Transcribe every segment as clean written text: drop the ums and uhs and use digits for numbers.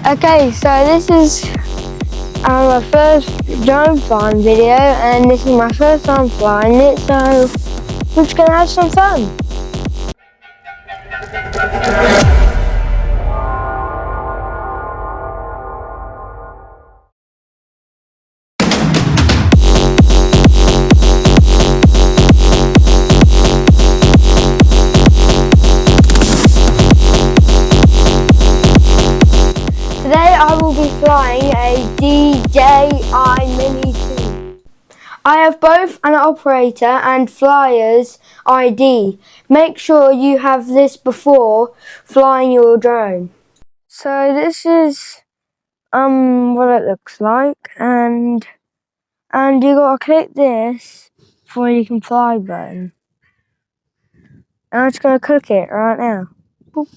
Okay, so this is my first drone flying video, and this is my first time flying it, so we're just gonna have some fun. Today I will be flying a DJI Mini 2. I have both an operator and flyer's ID. Make sure you have this before flying your drone. So this is what it looks like, and you gotta click this before you can fly button. And I'm just gonna click it right now. Boop.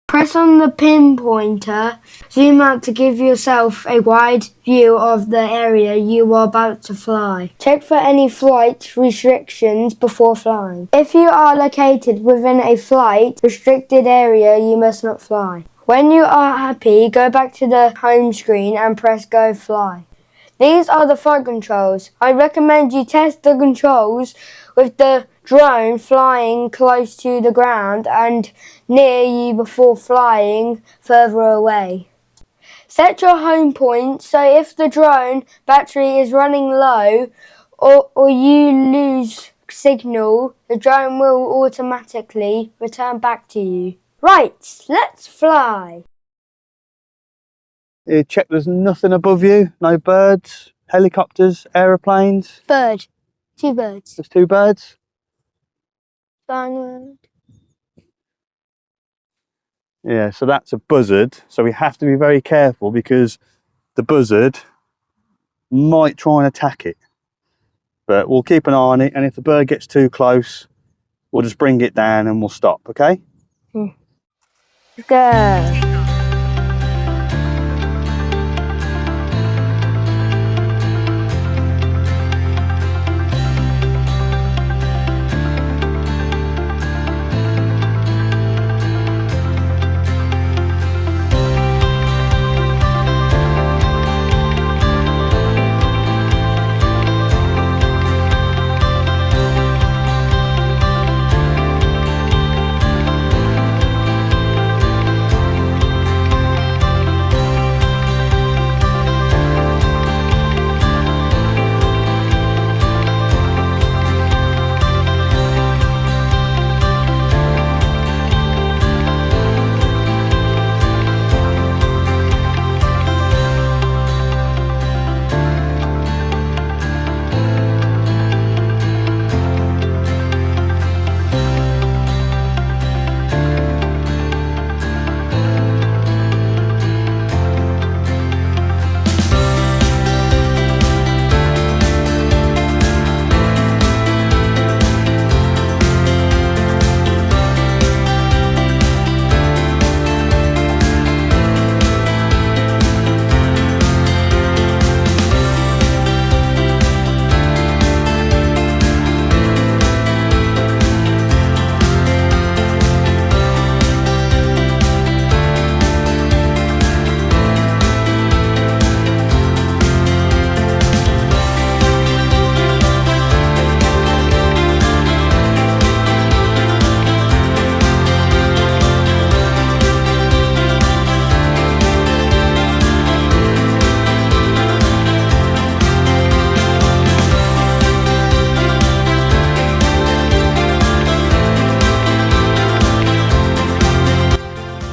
Press on the pinpointer, zoom out to give yourself a wide view of the area you are about to fly. Check for any flight restrictions before flying. If you are located within a flight restricted area, you must not fly. When you are happy, go back to the home screen and press Go Fly. These are the flight controls. I recommend you test the controls with the drone flying close to the ground and near you before flying further away. Set your home point so if the drone battery is running low or you lose signal, the drone will automatically return back to you. Right, let's fly. You check there's nothing above you, no birds, helicopters, aeroplanes. Bird. 2 birds. There's 2 birds. Flying around. Yeah, so that's a buzzard. So we have to be very careful because the buzzard might try and attack it. But we'll keep an eye on it, and if the bird gets too close, we'll just bring it down and we'll stop, okay? Go.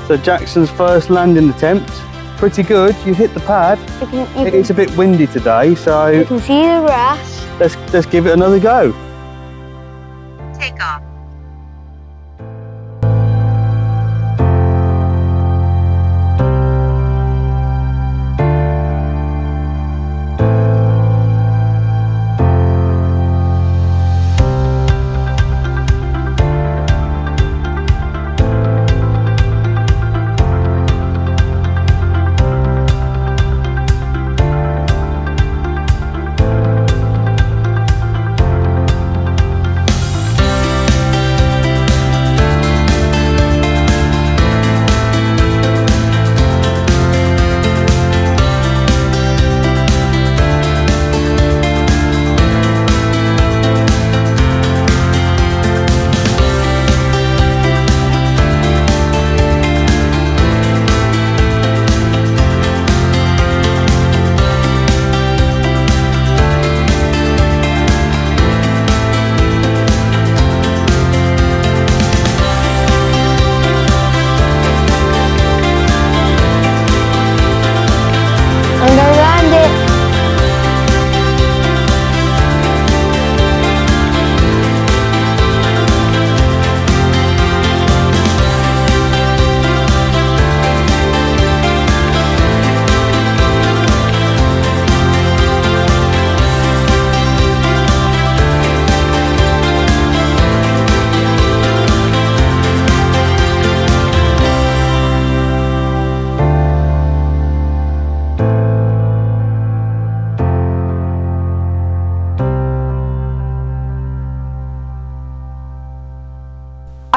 So Jackson's first landing attempt, pretty good. You hit the pad. It's a bit windy today, so you can see the grass. Let's give it another go. Take off.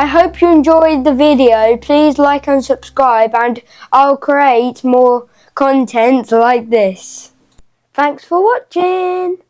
I hope you enjoyed the video. Please like and subscribe, and I'll create more content like this. Thanks for watching.